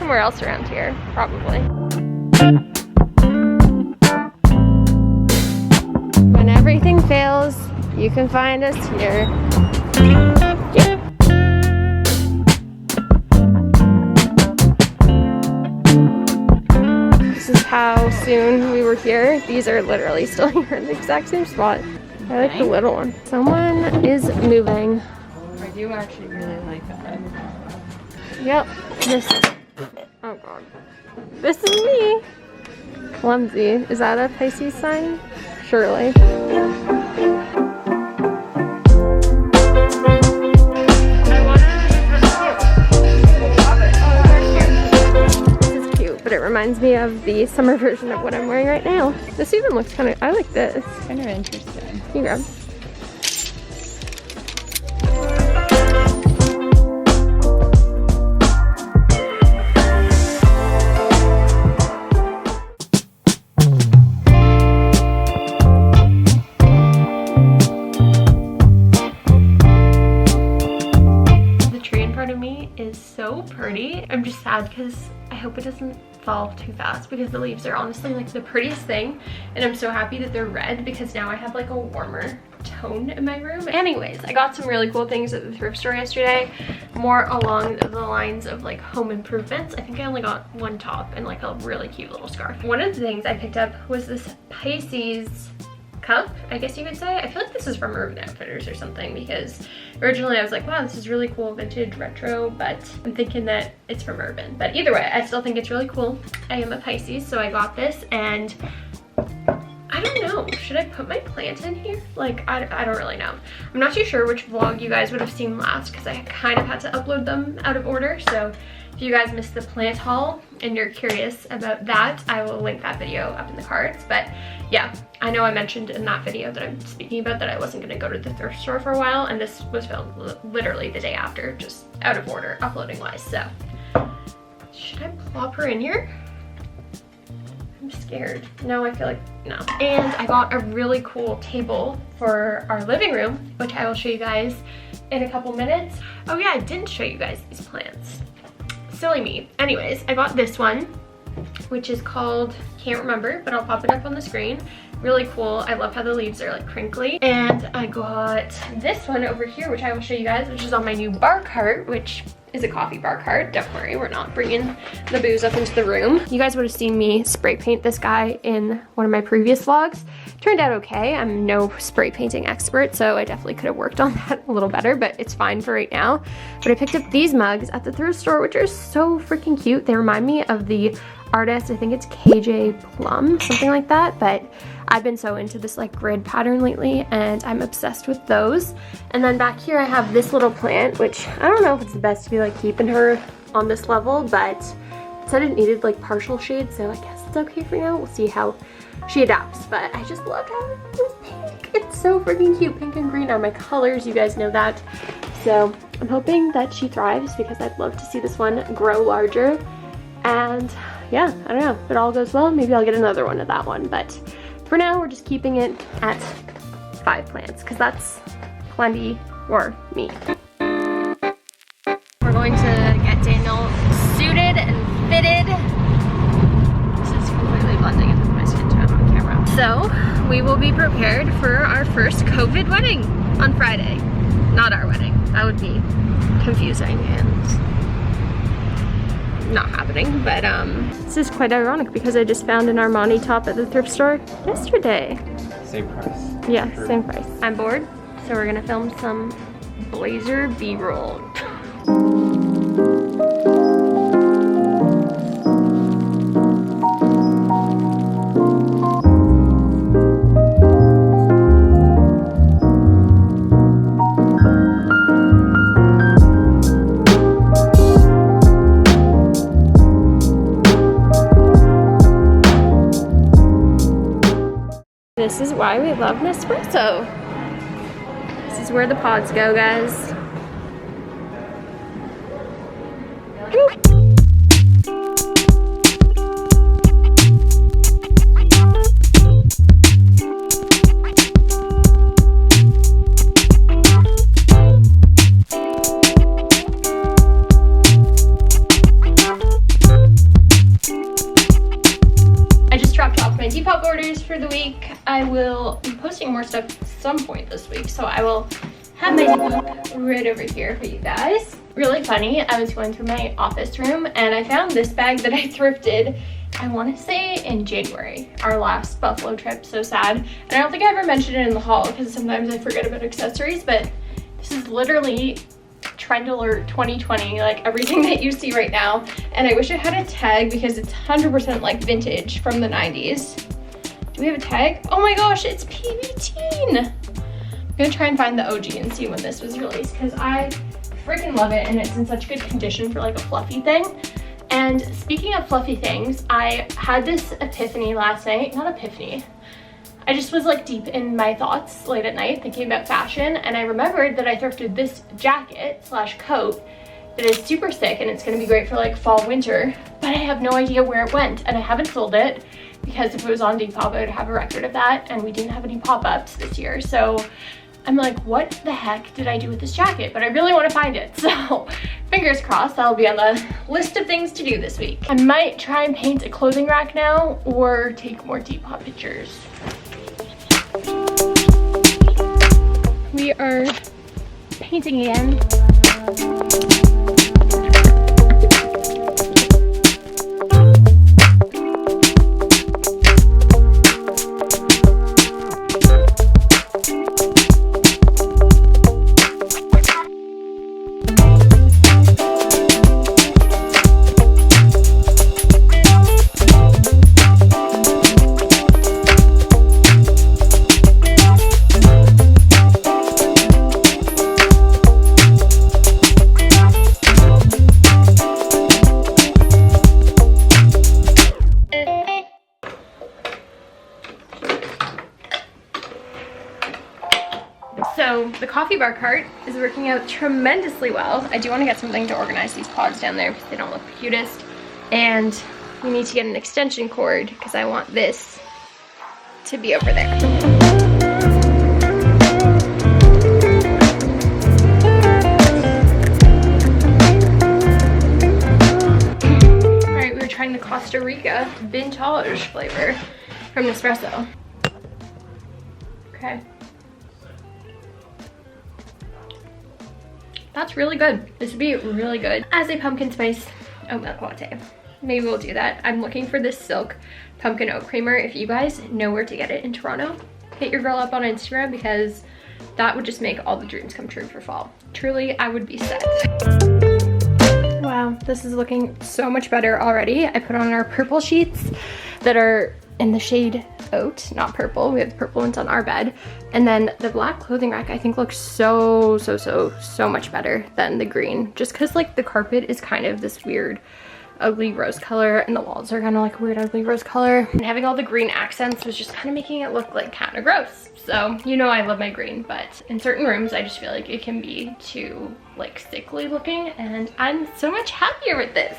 somewhere else around here, probably. When everything fails, you can find us here. Yeah. This is how soon we were here. These are literally still here in the exact same spot. I like the little one. Someone is moving. I do actually really like that. Yep. Oh god. This is me. Clumsy. Is that a Pisces sign? Surely. But it reminds me of the summer version of what I'm wearing right now. This even looks kind of, I like this. Kind of interesting. You grab. The tree in front of me is so pretty. I'm just sad because I hope it doesn't fall too fast because the leaves are honestly like the prettiest thing, and I'm so happy that they're red because now I have like a warmer tone in my room. Anyways, I got some really cool things at the thrift store yesterday, more along the lines of like home improvements. I think I only got one top and like a really cute little scarf. One of the things I picked up was this Pisces cup, I guess you could say. I feel like this is from Urban Outfitters or something because originally I was like, wow, this is really cool, vintage, retro, but I'm thinking that it's from Urban. But either way, I still think it's really cool. I am a Pisces, so I got this, and I don't know, should I put my plant in here? Like, I don't really know. I'm not too sure which vlog you guys would have seen last because I kind of had to upload them out of order, so if you guys missed the plant haul and you're curious about that, I will link that video up in the cards. But yeah, I know I mentioned in that video that I'm speaking about that I wasn't going to go to the thrift store for a while, and this was filmed literally the day after, just out of order uploading wise. So should I plop her in here? I'm scared. No, I feel like no. And I got a really cool table for our living room, which I will show you guys in a couple minutes. Oh yeah, I didn't show you guys these plants. Silly me. Anyways, I got this one, which is called, can't remember, but I'll pop it up on the screen. Really cool. I love how the leaves are like crinkly. And I got this one over here, which I will show you guys, which is on my new bar cart, which is a coffee bar cart. Don't worry, we're not bringing the booze up into the room. You guys would have seen me spray paint this guy in one of my previous vlogs. Turned out okay. I'm no spray painting expert, so I definitely could have worked on that a little better, but it's fine for right now. But I picked up these mugs at the thrift store, which are so freaking cute. They remind me of the artist, I think it's KJ Plum, something like that, but I've been so into this like grid pattern lately and I'm obsessed with those. And then back here I have this little plant, which I don't know if it's the best to be like keeping her on this level, but it said it needed like partial shade, so I guess it's okay for now. We'll see how she adapts, but I just love how it was pink. It's so freaking cute. Pink and green are my colors, you guys know that. So I'm hoping that she thrives because I'd love to see this one grow larger. And yeah, I don't know, if it all goes well, maybe I'll get another one of that one, but for now we're just keeping it at 5 plants because that's plenty for me. We're going to get Daniel suited and fitted. This is completely blending into my skin tone on camera. So we will be prepared for our first COVID wedding on Friday. Not our wedding, that would be confusing and not happening, but this is quite ironic because I just found an Armani top at the thrift store yesterday. Same price. Yeah, True. same price. I'm bored, so we're gonna film some blazer B-roll. This is why we love Nespresso. This is where the pods go, guys. orders for the week. I will be posting more stuff at some point this week, so I will have my book right over here for you guys. Really funny, I was going through my office room and I found this bag that I thrifted, I want to say in January, our last Buffalo trip. So sad. And I don't think I ever mentioned it in the haul because sometimes I forget about accessories, but this is literally Trend Alert 2020, like everything that you see right now. And I wish it had a tag because it's 100% like vintage from the 90s. Do we have a tag? Oh my gosh, it's PB Teen. I'm gonna try and find the OG and see when this was released because I freaking love it and it's in such good condition for like a fluffy thing. And speaking of fluffy things, I had this epiphany last night. Not epiphany. I just was like deep in my thoughts late at night thinking about fashion, and I remembered that I thrifted this jacket slash coat that is super sick and it's gonna be great for like fall winter, but I have no idea where it went and I haven't sold it because if it was on Depop I would have a record of that, and we didn't have any pop-ups this year. So I'm like, what the heck did I do with this jacket? But I really want to find it. So fingers crossed that'll be on the list of things to do this week. I might try and paint a clothing rack now or take more Depop pictures. We are painting again. So the coffee bar cart is working out tremendously well. I do want to get something to organize these pods down there because they don't look the cutest. And we need to get an extension cord because I want this to be over there. Alright, we were trying the Costa Rica vintage flavor from Nespresso. Okay. That's really good. This would be really good as a pumpkin spice oat milk latte. Maybe we'll do that. I'm looking for this silk pumpkin oat creamer. If you guys know where to get it in Toronto, hit your girl up on Instagram because that would just make all the dreams come true for fall. Truly, I would be set. Wow, this is looking so much better already. I put on our purple sheets that are in the shade oat, not purple. We have the purple ones on our bed. And then the black clothing rack I think looks so much better than the green. Just cause like the carpet is kind of this weird ugly rose color and the walls are kind of like a weird ugly rose color. And having all the green accents was just kind of making it look like kind of gross. So, you know I love my green, but in certain rooms I just feel like it can be too like sickly looking, and I'm so much happier with this.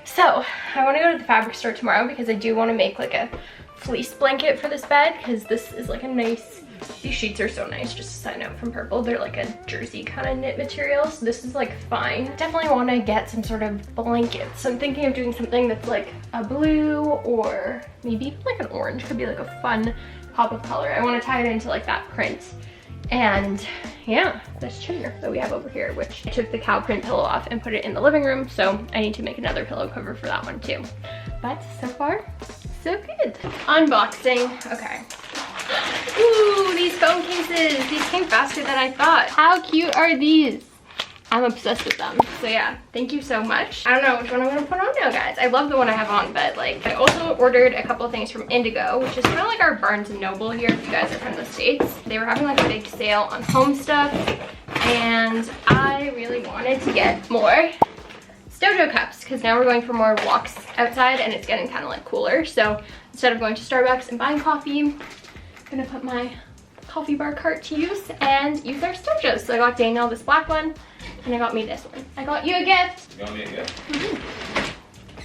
So I want to go to the fabric store tomorrow because I do want to make like a fleece blanket for this bed because this is like a nice, these sheets are so nice, just a side note from Purple. They're like a jersey kind of knit material, so this is like fine. Definitely want to get some sort of blanket. So I'm thinking of doing something that's like a blue or maybe like an orange. Could be like a fun pop of color. I want to tie it into like that print. And yeah, this chair that we have over here, which I took the cow print pillow off and put it in the living room, so I need to make another pillow cover for that one too. But so far, so good. Unboxing, okay. Ooh, these phone cases. These came faster than I thought. How cute are these? I'm obsessed with them. So yeah, thank you so much. I don't know which one I'm gonna put on now, guys. I love the one I have on, but like, I also ordered a couple of things from Indigo, which is kind of like our Barnes & Noble here if you guys are from the States. They were having like a big sale on home stuff, and I really wanted to get more Stojo cups because now we're going for more walks outside and it's getting kind of like cooler. So instead of going to Starbucks and buying coffee, I'm gonna put my coffee bar cart to use and use our Stojos. So I got Daniel this black one, and I got me this one. I got you a gift. You got me a gift? Mm-hmm.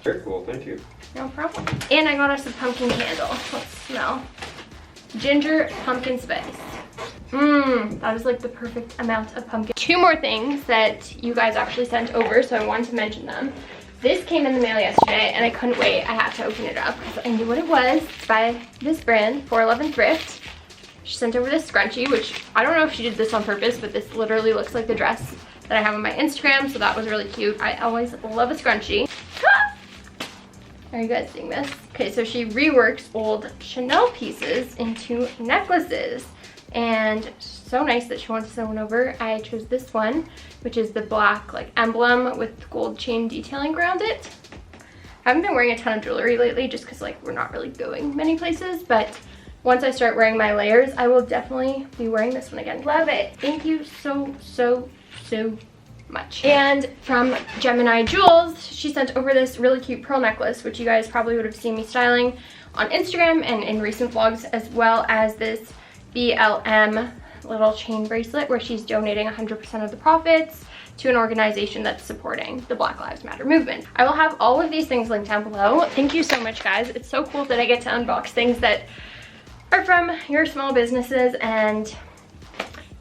Very cool, thank you. No problem. And I got us a pumpkin candle. Let's smell. Ginger pumpkin spice. That is like the perfect amount of pumpkin. Two more things that you guys actually sent over, so I wanted to mention them. This came in the mail yesterday and I couldn't wait. I had to open it up because I knew what it was. It's by this brand, 411 Thrift. She sent over this scrunchie, which I don't know if she did this on purpose, but this literally looks like the dress that I have on my Instagram, so that was really cute. I always love a scrunchie. Are you guys seeing this? Okay, so she reworks old Chanel pieces into necklaces, and so nice that she wants to send one over. I chose this one, which is the black like emblem with gold chain detailing around it. I haven't been wearing a ton of jewelry lately just because like we're not really going many places, but once I start wearing my layers, I will definitely be wearing this one again. Love it. Thank you so much. And from Gemini Jewels, she sent over this really cute pearl necklace, which you guys probably would have seen me styling on Instagram and in recent vlogs, as well as this BLM little chain bracelet where she's donating 100% of the profits to an organization that's supporting the Black Lives Matter movement. I will have all of these things linked down below. Thank you so much, guys. It's so cool that I get to unbox things that are from your small businesses, and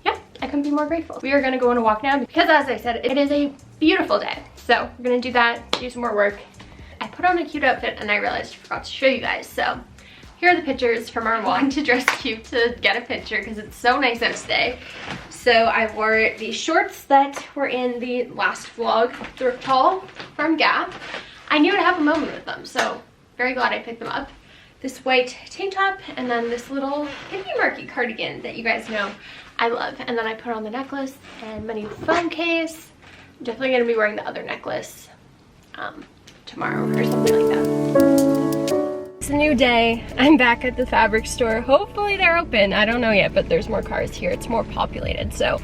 yeah, I couldn't be more grateful. We are gonna go on a walk now because, as I said, it is a beautiful day. So we're gonna do that, do some more work. I put on a cute outfit and I realized I forgot to show you guys. So here are the pictures from our walk to dress cute to get a picture because it's so nice out today. So I wore these shorts that were in the last vlog, thrift haul from Gap. I knew I'd have a moment with them, so very glad I picked them up. This white tank top, and then this little hippie marky cardigan that you guys know I love. And then I put on the necklace and my new phone case. I'm definitely gonna be wearing the other necklace tomorrow or something like that. It's a new day. I'm back at the fabric store. Hopefully they're open. I don't know yet, but there's more cars here. It's more populated, so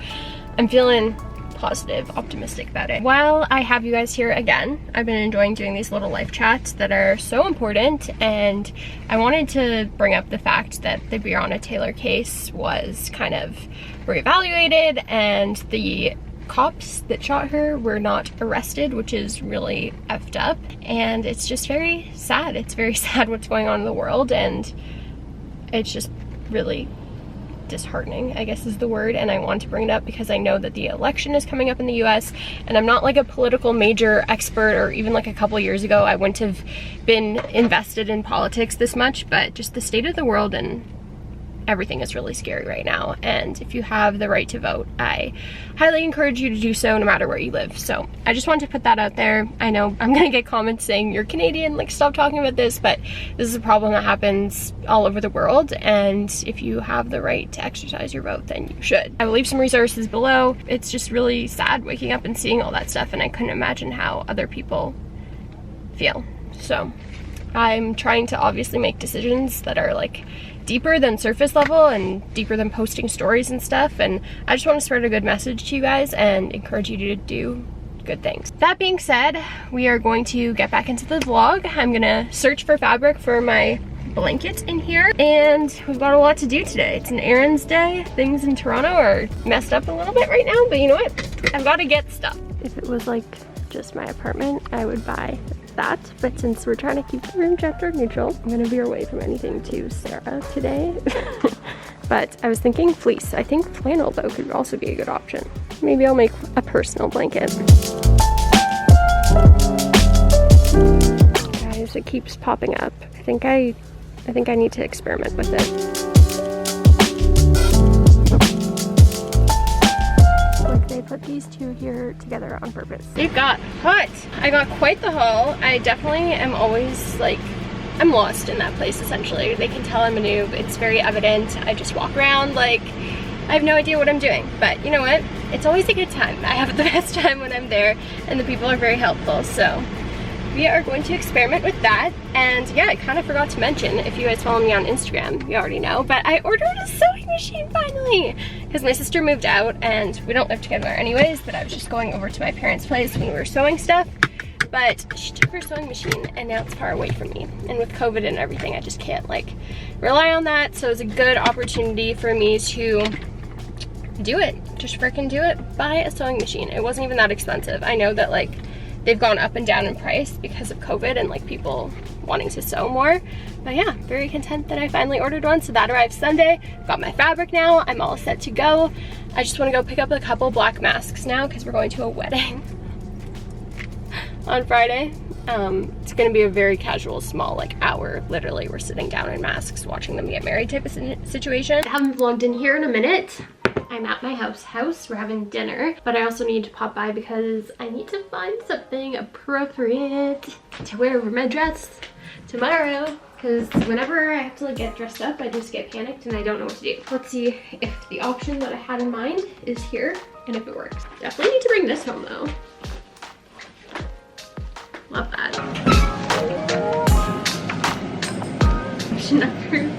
I'm feeling positive, optimistic about it. While I have you guys here again, I've been enjoying doing these little life chats that are so important, and I wanted to bring up the fact that the Breonna Taylor case was kind of reevaluated and the cops that shot her were not arrested, which is really effed up, and it's just very sad. It's very sad what's going on in the world, and it's just really disheartening, I guess is the word. And I want to bring it up because I know that the election is coming up in the US, and I'm not like a political major expert, or even like a couple years ago I wouldn't have been invested in politics this much, but just the state of the world and everything is really scary right now. And if you have the right to vote, I highly encourage you to do so no matter where you live. So I just wanted to put that out there. I know I'm gonna get comments saying you're Canadian, like stop talking about this, but this is a problem that happens all over the world, and if you have the right to exercise your vote, then you should. I will leave some resources below. It's just really sad waking up and seeing all that stuff, and I couldn't imagine how other people feel. So I'm trying to obviously make decisions that are like deeper than surface level and deeper than posting stories and stuff, and I just want to spread a good message to you guys and encourage you to do good things. That being said, we are going to get back into the vlog. I'm gonna search for fabric for my blanket in here, and we've got a lot to do today. It's an errands day. Things in Toronto are messed up a little bit right now, but you know what? I've got to get stuff. If it was like just my apartment, I would buy that, but since we're trying to keep the room gender neutral, I'm gonna veer away from anything to Sarah today. But I was thinking fleece. I think flannel though could also be a good option. Maybe I'll make a personal blanket. Guys, it keeps popping up. I think I need to experiment with it. They put these two here together on purpose. It got hot. I got quite the haul. I definitely am always like, I'm lost in that place essentially. They can tell I'm a noob. It's very evident. I just walk around like I have no idea what I'm doing. But you know what? It's always a good time. I have the best time when I'm there, and the people are very helpful. So we are going to experiment with that. And yeah, I kind of forgot to mention, if you guys follow me on Instagram, you already know, but I ordered a sewing machine finally, because my sister moved out and we don't live together anyways, but I was just going over to my parents' place when we were sewing stuff, but she took her sewing machine and now it's far away from me. And with COVID and everything, I just can't like rely on that. So it's a good opportunity for me to do it, just freaking do it, buy a sewing machine. It wasn't even that expensive. I know that like they've gone up and down in price because of COVID and like people wanting to sew more. But yeah, very content that I finally ordered one. So that arrives Sunday. Got my fabric now. I'm all set to go. I just want to go pick up a couple black masks now because we're going to a wedding on Friday. It's gonna be a very casual, small, like hour. Literally, we're sitting down in masks watching them get married type of situation. I haven't vlogged in here in a minute. I'm at my house. We're having dinner, but I also need to pop by because I need to find something appropriate to wear over my dress tomorrow. Because whenever I have to like get dressed up, I just get panicked and I don't know what to do. Let's see if the option that I had in mind is here and if it works. Definitely need to bring this home though. Love that. Option number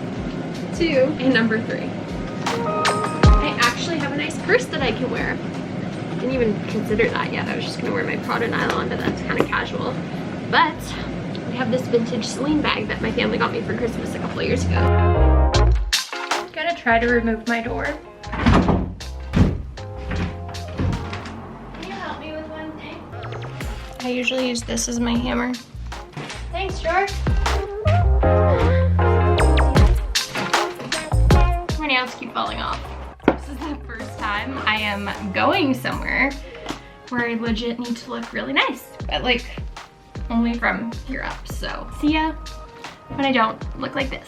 2 and number 3. I actually have a nice purse that I can wear. Didn't even consider that yet. I was just gonna wear my Prada nylon, but that's kind of casual. But I have this vintage Celine bag that my family got me for Christmas a couple of years ago. Gotta try to remove my door. I usually use this as my hammer. Thanks, George. My nails keep falling off. This is the first time I am going somewhere where I legit need to look really nice, but like only from here up. So see ya when I don't look like this.